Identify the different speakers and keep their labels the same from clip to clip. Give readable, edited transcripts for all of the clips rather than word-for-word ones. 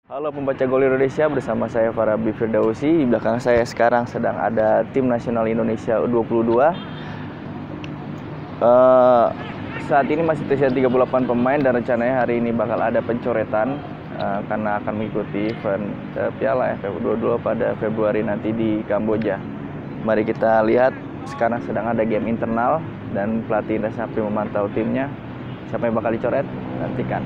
Speaker 1: Halo pembaca Gol Indonesia, bersama saya Farabi Firdausi. Di belakang saya sekarang sedang ada tim nasional Indonesia U22. Saat ini masih tersisa 38 pemain dan rencananya hari ini bakal ada pencoretan karena akan mengikuti event Piala AFF U22 pada Februari nanti di Kamboja. Mari kita lihat, sekarang sedang ada game internal dan pelatih Indra Sapri memantau timnya. Siapa yang bakal dicoret? Nantikan.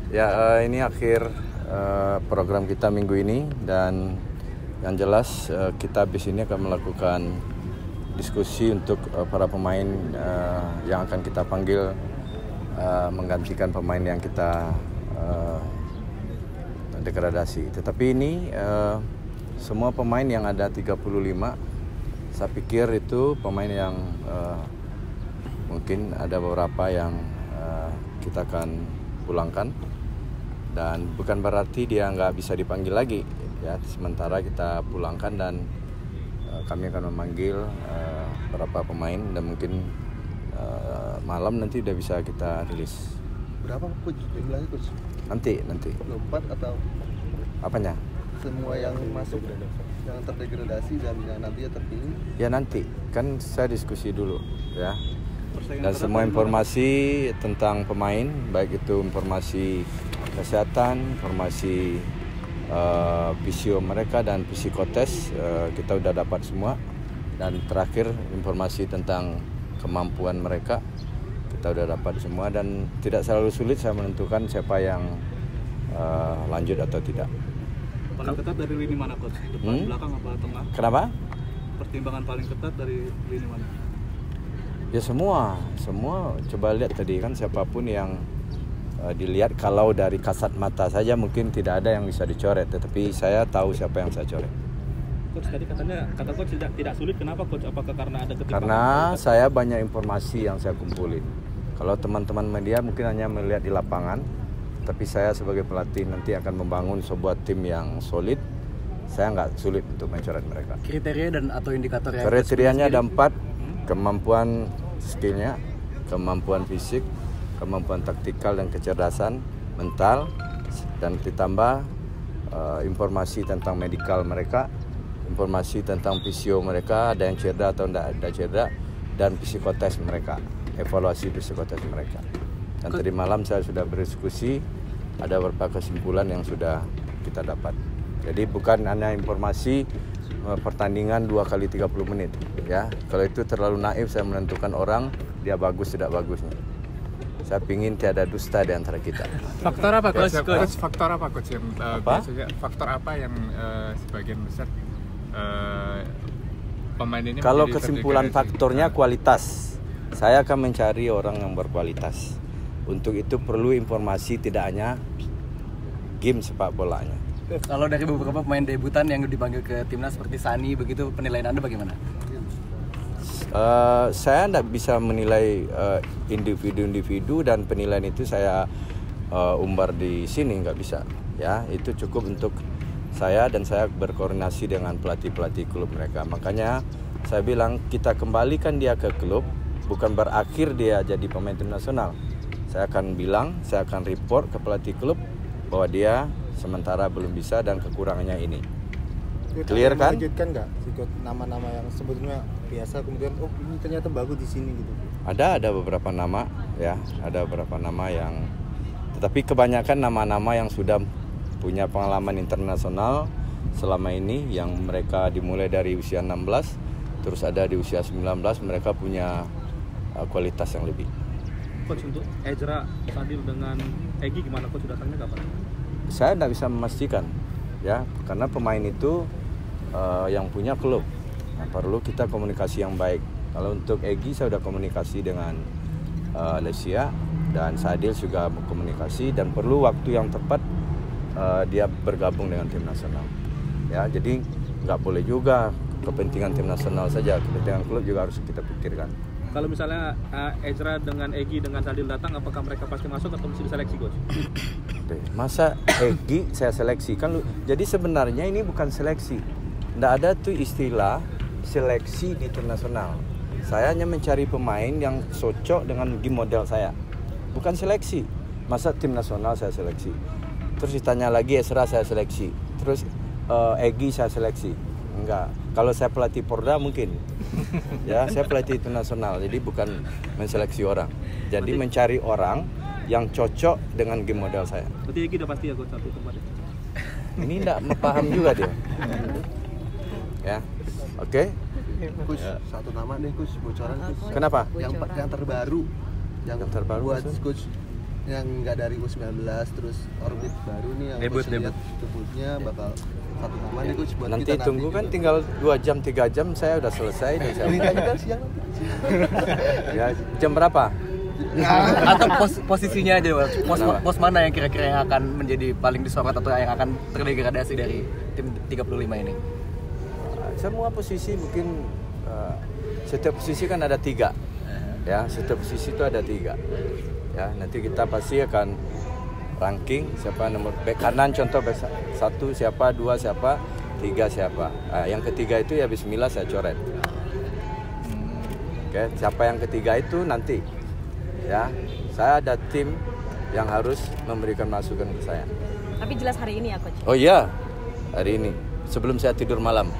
Speaker 2: Ya, ini akhir program kita minggu ini, dan yang jelas kita habis ini akan melakukan diskusi untuk para pemain yang akan kita panggil menggantikan pemain yang kita degradasi. Tetapi ini semua pemain yang ada 35, saya pikir itu pemain yang mungkin ada beberapa yang kita akan pulangkan. Dan bukan berarti dia nggak bisa dipanggil lagi, ya. Sementara kita pulangkan dan kami akan memanggil beberapa pemain dan mungkin malam nanti udah bisa kita rilis.
Speaker 3: Berapa coach jumlahnya coach?
Speaker 2: Nanti.
Speaker 3: 4 atau
Speaker 2: apanya?
Speaker 3: Semua yang masuk yang terdegradasi dan yang nantinya terpilih?
Speaker 2: Ya nanti, kan saya diskusi dulu, ya. Dan semua informasi tentang pemain, baik itu informasi kesehatan, informasi fisio mereka dan psikotes, kita udah dapat semua. Dan terakhir informasi tentang kemampuan mereka, kita udah dapat semua. Dan tidak selalu sulit saya menentukan siapa yang lanjut atau tidak.
Speaker 4: Paling ketat dari lini mana coach? Depan, belakang, apa tengah?
Speaker 2: Kenapa?
Speaker 4: Pertimbangan paling ketat dari lini mana?
Speaker 2: Ya semua. Coba lihat tadi kan, siapapun yang dilihat, kalau dari kasat mata saja mungkin tidak ada yang bisa dicoret, tetapi saya tahu siapa yang saya coret.
Speaker 4: Coach tadi kata coach tidak sulit, kenapa coach? Apakah karena ada ketimpangan?
Speaker 2: Karena saya banyak informasi yang saya kumpulin. Kalau teman-teman media mungkin hanya melihat di lapangan, tapi saya sebagai pelatih nanti akan membangun sebuah tim yang solid. Saya nggak sulit untuk mencoret mereka.
Speaker 5: Kriteria dan atau indikator yang
Speaker 2: kriterianya ada 4. Kemampuan skillnya, kemampuan fisik, kemampuan taktikal dan kecerdasan mental, dan ditambah informasi tentang medikal mereka, informasi tentang fisio mereka, ada yang cedera atau tidak ada cedera, dan psikotes mereka, evaluasi psikotes mereka. Dan tadi malam saya sudah berdiskusi, ada beberapa kesimpulan yang sudah kita dapat. Jadi bukan hanya informasi pertandingan 2 kali 30 menit, ya. Kalau itu terlalu naif saya menentukan orang dia bagus tidak bagusnya. Saya pingin tiada dusta di antara kita.
Speaker 6: Faktor apa coach? Faktor apa coach yang biasanya? Faktor apa yang sebagian besar pemain ini?
Speaker 2: Kalau kesimpulan faktornya kualitas, saya akan mencari orang yang berkualitas. Untuk itu perlu informasi, tidak hanya game sepak bolanya,
Speaker 5: Kalau dari beberapa pemain debutan yang dipanggil ke timnas seperti Sani begitu, penilaian Anda bagaimana?
Speaker 2: Saya tidak bisa menilai individu-individu dan penilaian itu saya umbar di sini, nggak bisa. Ya, itu cukup untuk saya dan saya berkoordinasi dengan pelatih-pelatih klub mereka. Makanya saya bilang kita kembalikan dia ke klub, bukan berakhir dia jadi pemain tim nasional. Saya akan bilang, saya akan report ke pelatih klub bahwa dia sementara belum bisa dan kekurangannya ini. Clear kan?
Speaker 3: Mengejutkan nggak ikut nama-nama yang sebetulnya biasa kemudian ini ternyata bagus di sini gitu.
Speaker 2: Ada beberapa nama ya, ada beberapa nama yang, tetapi kebanyakan nama-nama yang sudah punya pengalaman internasional selama ini, yang mereka dimulai dari usia 16 terus ada di usia 19, mereka punya kualitas yang lebih.
Speaker 4: Coach, untuk Ezra, Sadil dengan Egy gimana coach, datangnya kapan?
Speaker 2: Saya tidak bisa memastikan ya, karena pemain itu yang punya klub. Nah, perlu kita komunikasi yang baik. Kalau untuk Egy saya sudah komunikasi dengan Lesia, dan Sadil juga komunikasi, dan perlu waktu yang tepat dia bergabung dengan tim nasional. Ya, jadi nggak boleh juga kepentingan tim nasional saja, kepentingan klub juga harus kita pikirkan.
Speaker 4: Kalau misalnya Ezra dengan Egy dengan Sadil datang, apakah mereka pasti masuk atau mesti diseleksi coach?
Speaker 2: Masa Egy saya seleksi kan? Jadi sebenarnya ini bukan seleksi. Nggak ada tuh istilah seleksi di tim nasional. Saya hanya mencari pemain yang cocok dengan game model saya. Bukan seleksi. Masa tim nasional saya seleksi. Terus ditanya lagi Ezra saya seleksi. Terus Egy saya seleksi. Enggak. Kalau saya pelatih Porda mungkin. Ya, saya pelatih tim nasional. Jadi bukan menseleksi orang. Jadi mencari orang yang cocok dengan game model saya.
Speaker 4: Berarti Egy udah pasti ya coach satu tempatnya.
Speaker 2: Ini enggak paham juga dia. Ya. Oke.
Speaker 3: Coach, satu nama nih coach, bocoran coach.
Speaker 2: Kenapa?
Speaker 3: Yang terbaru. Yang
Speaker 2: terbaru
Speaker 3: buat
Speaker 2: maksud?
Speaker 3: coach yang nggak dari U19 terus orbit baru nih yang
Speaker 5: Debut.
Speaker 3: debutnya bakal satu nama nih coach buat
Speaker 2: Nanti
Speaker 3: kita
Speaker 2: tunggu kan
Speaker 3: juga.
Speaker 2: tinggal 2 jam 3 jam saya udah selesai dan saya
Speaker 3: Beritanya kan siang nanti.
Speaker 2: ya, jam berapa?
Speaker 5: Atau posisinya aja,
Speaker 2: Kenapa?
Speaker 5: pos mana yang kira-kira yang akan menjadi paling disorot atau yang akan terdegradasi dari tim 35 ini?
Speaker 2: Semua posisi mungkin setiap posisi kan ada 3. Ya, setiap posisi itu ada 3. Ya, nanti kita pasti akan ranking siapa nomor back kanan, contoh back 1 siapa, 2 siapa, 3 siapa. Yang ketiga itu ya bismillah saya coret. Oke, siapa yang ketiga itu nanti ya, saya ada tim yang harus memberikan masukan ke saya.
Speaker 7: Tapi jelas hari ini ya coach.
Speaker 2: Oh iya, hari ini sebelum saya tidur malam.